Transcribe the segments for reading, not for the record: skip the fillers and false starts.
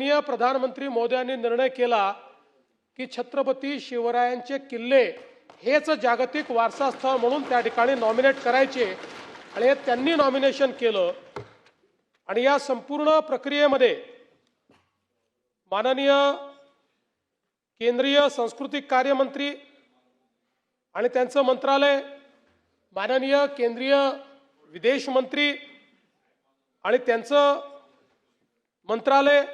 माननीय प्रधानमंत्री महोदयांनी निर्णय केला की छत्रपती शिवरायांचे किल्ले हेच जागतिक वारसा स्थळ म्हणून त्या ठिकाणी नॉमिनेट करायचे आणि हे त्यांनी नॉमिनेशन केलं। आणि या संपूर्ण प्रक्रियेमध्ये माननीय केंद्रीय सांस्कृतिक कार्य मंत्री आणि त्यांचं मंत्रालय, माननीय केंद्रीय विदेश मंत्री आणि त्यांचं मंत्रालय,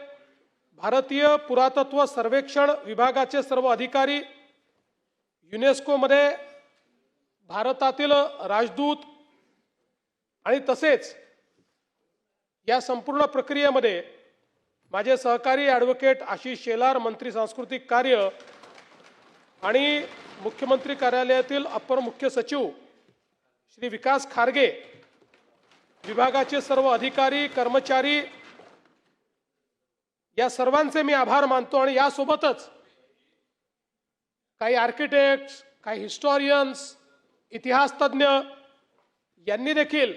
भारतीय पुरातत्व सर्वेक्षण विभागाचे सर्व अधिकारी, युनेस्कोमध्ये भारतातील राजदूत आणि तसेच या संपूर्ण प्रक्रियेमध्ये माझे सहकारी ॲडव्होकेट आशिष शेलार, मंत्री सांस्कृतिक कार्य आणि मुख्यमंत्री कार्यालयातील अपर मुख्य सचिव श्री विकास खारगे, विभागाचे सर्व अधिकारी कर्मचारी, या सर्वांचे मी आभार मानतो। आणि यासोबतच काही आर्किटेक्ट्स, काही हिस्टॉरियन्स, इतिहास तज्ञ यांनी देखील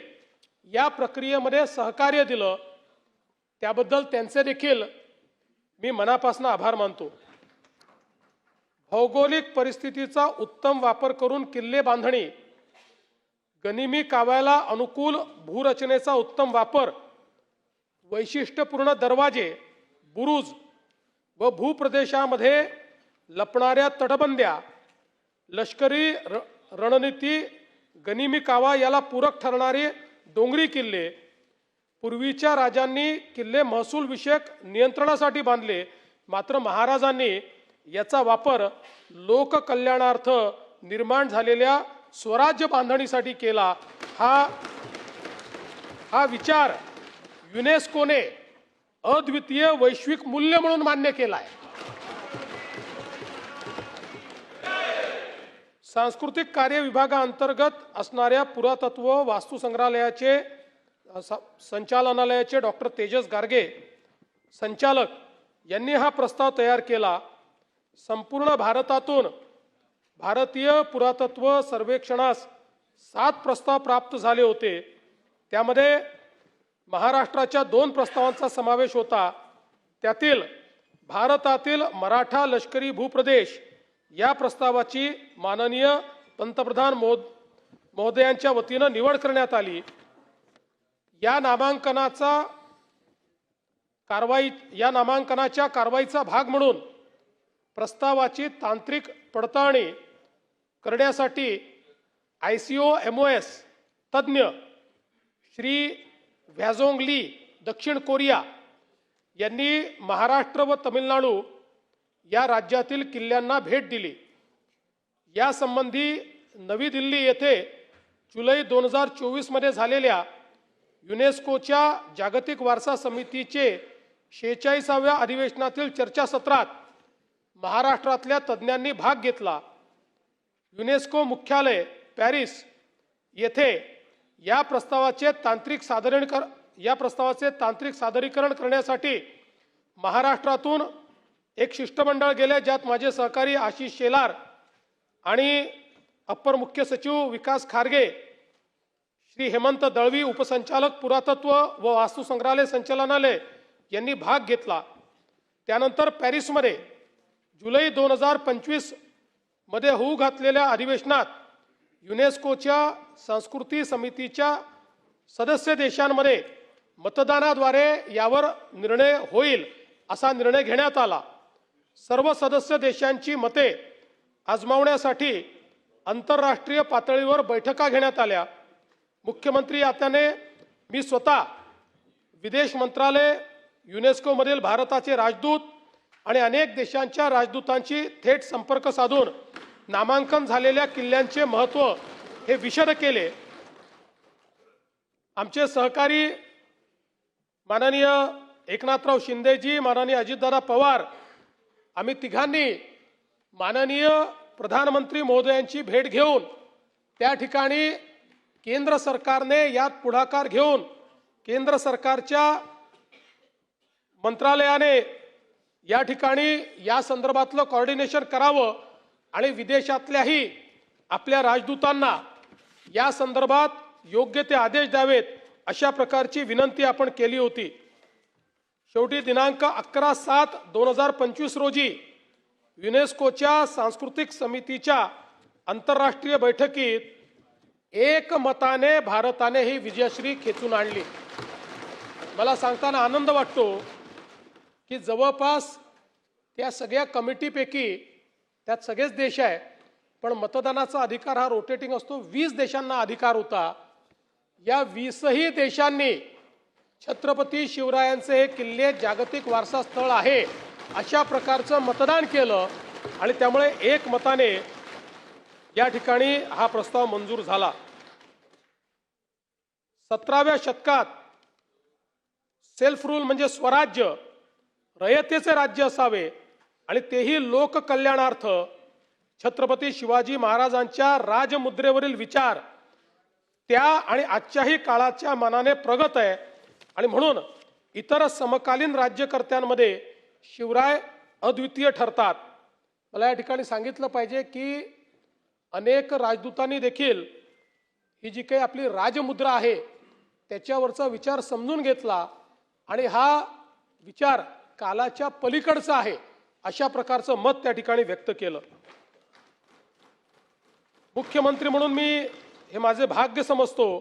या प्रक्रियेमध्ये सहकार्य दिलं, त्याबद्दल त्यांचे देखील मी मनापासून आभार मानतो। भौगोलिक परिस्थितीचा उत्तम वापर करून किल्ले बांधणी, गनिमी काव्याला अनुकूल भूरचनेचा उत्तम वापर, वैशिष्ट्यपूर्ण दरवाजे, बुरुज व भूप्रदेशामध्ये लपणाऱ्या तटबंद्या, लष्करी रणनीती, गनिमी कावा याला पूरक ठरणारे डोंगरी किल्ले, पूर्वीच्या राजांनी किल्ले महसूल विषयक नियंत्रणासाठी बांधले, मात्र महाराजांनी याचा वापर लोककल्याणार्थ निर्माण झालेल्या स्वराज्य बांधणीसाठी केला। हा विचार युनेस्कोने अद्वितीय वैश्विक मूल्य म्हणून मान्य केला आहे। सांस्कृतिक कार्य विभागाअंतर्गत असणाऱ्या पुरातत्व वास्तू संग्रहालयाचे संचालनालयाचे डॉक्टर तेजस गार्गे संचालक यांनी हा प्रस्ताव तयार केला। संपूर्ण भारतातून भारतीय पुरातत्व सर्वेक्षणास 7 प्रस्ताव प्राप्त झाले होते, त्यामध्ये महाराष्ट्राच्या 2 प्रस्तावांचा समावेश होता। त्यातील भारतातील मराठा लष्करी भूप्रदेश या प्रस्तावाची माननीय पंतप्रधान महोदयांच्या वतीनं निवड करण्यात आली। या नामांकनाच्या कारवाईचा भाग म्हणून प्रस्तावाची तांत्रिक पडताळणी करण्यासाठी ICOMOS तज्ञ श्री व्हॅझोंग ली, दक्षिण कोरिया यांनी महाराष्ट्र व तमिळनाडू या राज्यातील किल्ल्यांना भेट दिली। यासंबंधी नवी दिल्ली येथे जुलै 2024 मध्ये झालेल्या युनेस्कोच्या जागतिक वारसा समितीचे 46व्या अधिवेशनातील चर्चासत्रात महाराष्ट्रातल्या तज्ज्ञांनी भाग घेतला। युनेस्को मुख्यालय पॅरिस येथे या प्रस्तावाचे तांत्रिक सादरीकरण करण्यासाठी महाराष्ट्रातून एक शिष्टमंडळ गेले, ज्यात माझे सहकारी आशिष शेलार आणि अप्पर मुख्य सचिव विकास खारगे, श्री हेमंत दळवी, उपसंचालक पुरातत्व व वास्तू संग्रहालय संचालनालय यांनी भाग घेतला। त्यानंतर पॅरिसमध्ये जुलै 2025 मध्ये होऊ घातलेल्या अधिवेशनात युनेस्कोच्या संस्कृती समितीच्या सदस्य देशांमध्ये मतदानाद्वारे यावर निर्णय होईल असा निर्णय घेण्यात आला। सर्व सदस्य देशांची मते आजमावण्यासाठी आंतरराष्ट्रीय पातळीवर बैठका घेण्यात आल्या। मुख्यमंत्री आत्याने मी स्वतः विदेश मंत्रालय, युनेस्कोमधील भारताचे राजदूत आणि अनेक देशांच्या राजदूतांशी थेट संपर्क साधून नामांकन झालेल्या किल्ल्यांचे महत्त्व हे विशद केले। आमचे सहकारी माननीय एकनाथराव शिंदेजी, माननीय अजितदादा पवार, आम्ही तिघांनी माननीय प्रधानमंत्री महोदयांची भेट घेऊन त्या ठिकाणी केंद्र सरकारने यात पुढाकार घेऊन केंद्र सरकारच्या मंत्रालयाने या ठिकाणी या संदर्भातलं कोऑर्डिनेशन करावं आणि विदेशातल्याही आपल्या राजदूतांना या संदर्भात योग्य ते आदेश द्यावेत अशा प्रकारची विनंती आपण केली होती। शेवटी दिनांक 11/7/2025 रोजी युनेस्कोच्या सांस्कृतिक समितीच्या आंतरराष्ट्रीय बैठकीत एकमताने भारताने ही विजयश्री खेचून आणली। मला सांगताना आनंद वाटतो की जवळपास त्या सगळ्या कमिटीपैकी त्यात सगळेच देश आहे, पण मतदानाचा अधिकार हा रोटेटिंग असतो। 20 देशांना अधिकार होता। या 20ही देशांनी छत्रपती शिवरायांचे हे किल्ले जागतिक वारसा स्थळ आहे अशा प्रकारचं मतदान केलं आणि त्यामुळे एकमताने या ठिकाणी हा प्रस्ताव मंजूर झाला। 17व्या शतकात सेल्फ रूल म्हणजे स्वराज्य, रयतेचे राज्य असावे आणि तेही लोककल्याणार्थ छत्रपती शिवाजी महाराजांच्या राजमुद्रेवरील विचार त्या आणि आजच्याही काळाच्या मानाने प्रगत आहे आणि म्हणून इतर समकालीन राज्यकर्त्यांमध्ये शिवराय अद्वितीय ठरतात। मला या ठिकाणी सांगितलं पाहिजे की अनेक राजदूतांनी देखील ही जी काही आपली राजमुद्रा आहे त्याच्यावरचा विचार समजून घेतला आणि हा विचार कालाच्या पलीकडचा आहे अशा प्रकारचं मत त्या ठिकाणी व्यक्त केलं। मुख्यमंत्री म्हणून मी हे माझे भाग्य समजतो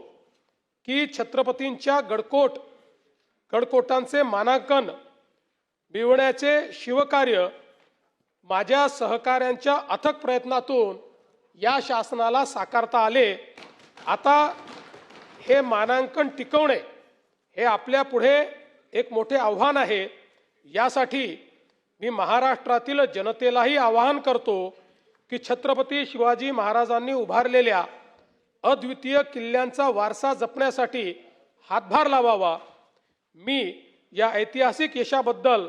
की छत्रपतींच्या गडकोटांचे मानांकन मिळवण्याचे शिवकार्य माझ्या सहकाऱ्यांच्या अथक प्रयत्नातून या शासनाला साकारता आले। आता हे मानांकन टिकवणे हे आपल्या पुढे एक मोठे आव्हान आहे। यासाठी मी महाराष्ट्रातील जनतेलाही आवाहन करतो की छत्रपती शिवाजी महाराजांनी उभारलेल्या अद्वितीय किल्ल्यांचा वारसा जपण्यासाठी हातभार लावावा। मी या ऐतिहासिक यशाबद्दल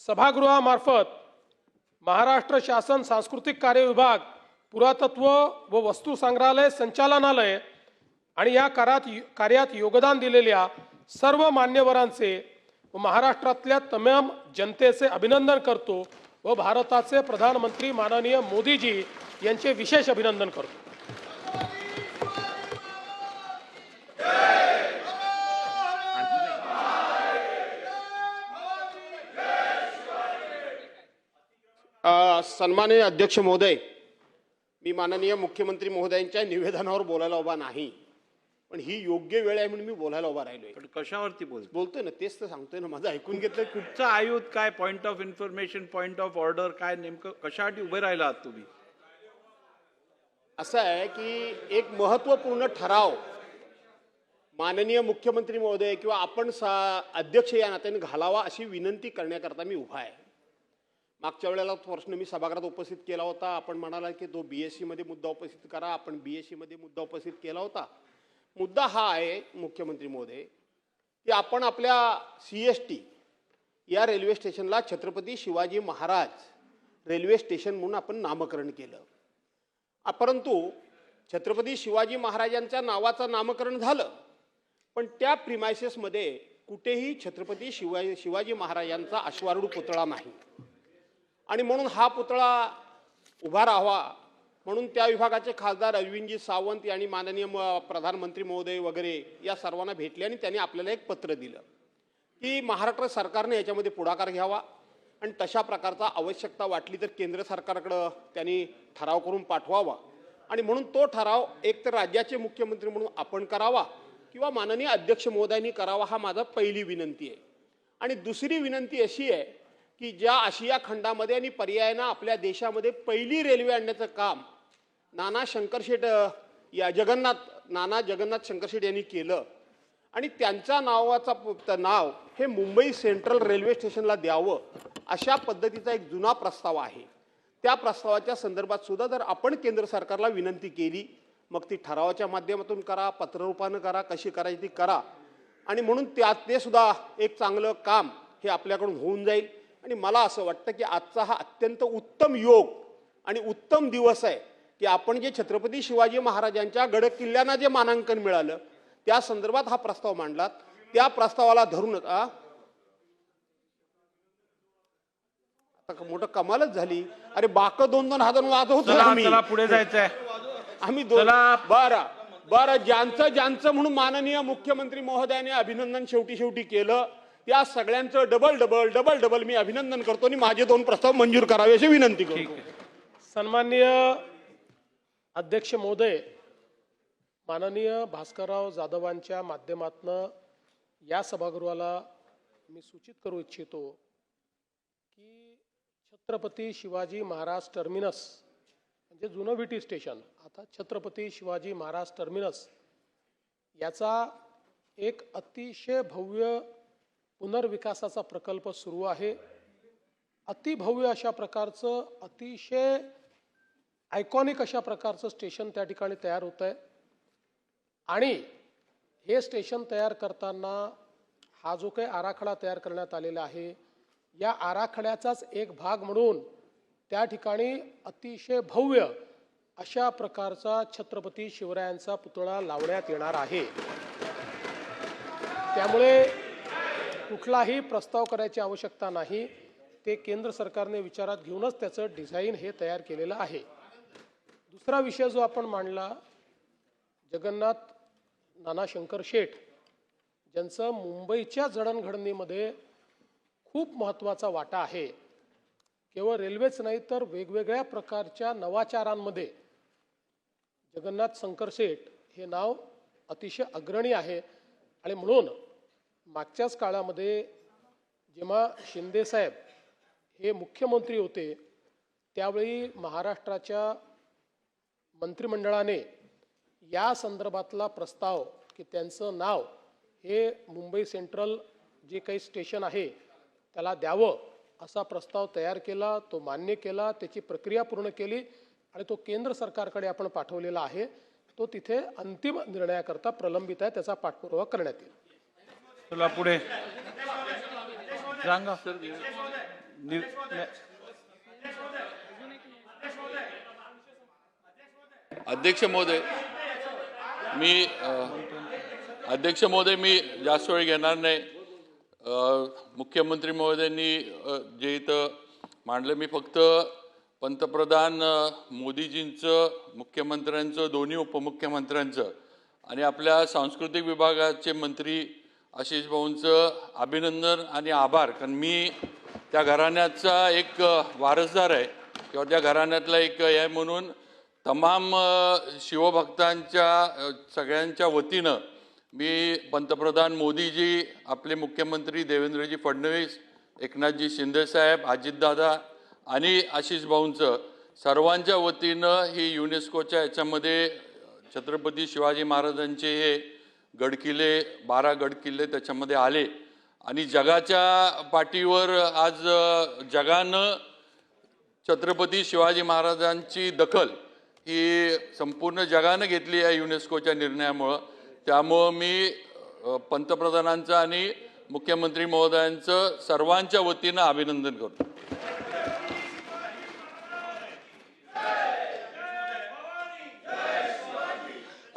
सभागृहामार्फत महाराष्ट्र शासन सांस्कृतिक कार्य विभाग, पुरातत्व व वस्तू संग्रहालय संचालनालय आणि या कार्यात योगदान दिलेल्या सर्व मान्यवरांचे व महाराष्ट्रातल्या तमाम जनतेचे अभिनंदन करतो व भारताचे प्रधानमंत्री माननीय मोदीजी यांचे विशेष अभिनंदन करतो। सन्माननीय अध्यक्ष महोदय, मी माननीय मुख्यमंत्री महोदयांच्या निवेदनावर बोलायला उभा नाही, पण ही योग्य वेळ आहे म्हणून मी बोलायला उभा राहिलोय। पण कशावरती बोलतोय ना, तेच तर सांगतोय ना, माझं ऐकून घेतलं। कुठचा आयुध, काय point of information, point of order, काय नेमकं कशासाठी उभे राहिला आहात तुम्ही? असं आहे की एक महत्त्वपूर्ण ठराव माननीय मुख्यमंत्री महोदय किंवा आपण अध्यक्ष या नात्याने घालावा अशी विनंती करण्याकरता मी उभा आहे। मागच्या वेळेला प्रश्न मी सभागृहात उपस्थित केला होता। आपण म्हणाला की तो BSc मध्ये मुद्दा उपस्थित करा। आपण BSc मध्ये मुद्दा उपस्थित केला होता। मुद्दा हा आहे मुख्यमंत्री महोदय की आपण आपल्या CST या रेल्वे स्टेशनला छत्रपती शिवाजी महाराज रेल्वे स्टेशन म्हणून आपण नामकरण केलं। परंतु छत्रपती शिवाजी महाराजांच्या नावाचं नामकरण झालं, पण त्या प्रिमायसेसमध्ये कुठेही छत्रपती शिवाजी महाराजांचा अश्वारूढ पुतळा नाही आणि म्हणून हा पुतळा उभा राहावा म्हणून त्या विभागाचे खासदार अरविंदजी सावंत यांनी माननीय प्रधानमंत्री महोदय वगैरे या सर्वांना भेटले आणि त्यांनी आपल्याला एक पत्र दिलं की महाराष्ट्र सरकारने याच्यामध्ये पुढाकार घ्यावा आणि तशा प्रकारचा आवश्यकता वाटली तर केंद्र सरकारकडे त्यांनी ठराव करून पाठवावा आणि म्हणून तो ठराव एक तर राज्याचे मुख्यमंत्री म्हणून आपण करावा किंवा माननीय अध्यक्ष महोदयांनी करावा, हा माझा पहिली विनंती आहे। आणि दुसरी विनंती अशी आहे की ज्या आशिया खंडामध्ये आणि पर्यायानं आपल्या देशामध्ये पहिली रेल्वे आणण्याचं काम नाना जगन्नाथ शंकरशेठ यांनी केलं आणि त्यांच्या नाव हे मुंबई सेंट्रल रेल्वे स्टेशनला द्यावं अशा पद्धतीचा एक जुना प्रस्ताव आहे। त्या प्रस्तावाच्या संदर्भात सुद्धा जर आपण केंद्र सरकारला विनंती केली, मग ती ठरावाच्या माध्यमातून करा, पत्ररूपानं करा, कशी करायची ती करा आणि म्हणून ते सुद्धा एक चांगलं काम हे आपल्याकडून होऊन जाईल। आणि मला असं वाटतं की आजचा हा अत्यंत उत्तम योग आणि उत्तम दिवस आहे की आपण जे छत्रपती शिवाजी महाराजांच्या गड किल्ल्यांना जे मानांकन मिळालं त्या संदर्भात हा प्रस्ताव मांडलात। त्या प्रस्तावाला धरून आता मोठं कमालच झाली। अरे बाक 2-2 हातांनी वाजवतो आम्ही, पुढे जायचंय आम्ही बरं ज्यांचं म्हणून माननीय मुख्यमंत्री महोदयाने अभिनंदन शेवटी केलं त्या सगळ्यांचं डबल डबल डबल डबल मी अभिनंदन करतो आणि माझे 2 प्रस्ताव मंजूर करावे अशी विनंती करतो. सन्माननीय अध्यक्ष महोदय, माननीय भास्करराव जाधवांच्या माध्यमातून या सभागृहाला मी सूचित करू इच्छितो की छत्रपती शिवाजी महाराज टर्मिनस म्हणजे जुनं VT स्टेशन, आता छत्रपती शिवाजी महाराज टर्मिनस याचा एक अतिशय भव्य पुनर्विकासाचा प्रकल्प सुरू आहे. अतिभव्य अशा प्रकारचं, अतिशय आयकॉनिक अशा प्रकारचं स्टेशन त्या ठिकाणी तयार होत आहे. आणि हे स्टेशन तयार करताना हा जो काही आराखडा तयार करण्यात आलेला आहे, या आराखड्याचाच एक भाग म्हणून त्या ठिकाणी अतिशय भव्य अशा प्रकारचा छत्रपती शिवरायांचा पुतळा लावण्यात येणार आहे. त्यामुळे कुठलाही प्रस्ताव करायची आवश्यकता नाही. ते केंद्र सरकारने विचारात घेऊनच त्याचं डिझाईन हे तयार केलेलं आहे. दुसरा विषय जो आपण मांडला, जगन्नाथ नाना शंकर शेठ ज्यांचं मुंबईच्या जडणघडणीमध्ये खूप महत्त्वाचा वाटा आहे. केवळ रेल्वेच नाही तर वेगवेगळ्या प्रकारच्या नवाचारांमध्ये जगन्नाथ शंकर शेठ हे नाव अतिशय अग्रणी आहे. आणि म्हणून मागच्याच काळामध्ये जेव्हा शिंदे साहेब हे मुख्यमंत्री होते त्यावेळी महाराष्ट्राच्या मंत्रिमंडळाने या संदर्भातला प्रस्ताव की त्यांचं नाव हे मुंबई सेंट्रल जे काही स्टेशन आहे त्याला द्यावं असा प्रस्ताव तयार केला, तो मान्य केला, त्याची प्रक्रिया पूर्ण केली आणि तो केंद्र सरकारकडे आपण पाठवलेला आहे. तो तिथे अंतिम निर्णयाकरता प्रलंबित आहे, त्याचा पाठपुरावा करण्यात येईल. चला पुढे सांगा. अध्यक्ष महोदय मी जास्त वेळ घेणार नाही. मुख्यमंत्री महोदयांनी जे इथं मांडलं, मी फक्त पंतप्रधान मोदीजींचं, मुख्यमंत्र्यांचं, दोन्ही उपमुख्यमंत्र्यांचं आणि आपल्या सांस्कृतिक विभागाचे मंत्री आशिष भाऊंचं अभिनंदन आणि आभार, कारण मी त्या घराण्याचा एक वारसदार आहे किंवा त्या घराण्यातला एक आहे म्हणून तमाम शिवभक्तांच्या सगळ्यांच्या वतीनं मी पंतप्रधान मोदीजी, आपले मुख्यमंत्री देवेंद्रजी फडणवीस, एकनाथजी शिंदेसाहेब, अजितदादा आणि आशिष भाऊंचं सर्वांच्या वतीनं ही युनेस्कोच्या याच्यामध्ये छत्रपती शिवाजी महाराजांचे हे गडकिल्ले 12 गडकिल्ले त्याच्यामध्ये आले आणि जगाच्या पाठीवर आज जगानं छत्रपती शिवाजी महाराजांची दखल ही संपूर्ण जगानं घेतली आहे युनेस्कोच्या निर्णयामुळं. त्यामुळं मी पंतप्रधानांचं आणि मुख्यमंत्री महोदयांचं सर्वांच्या वतीनं अभिनंदन करतो.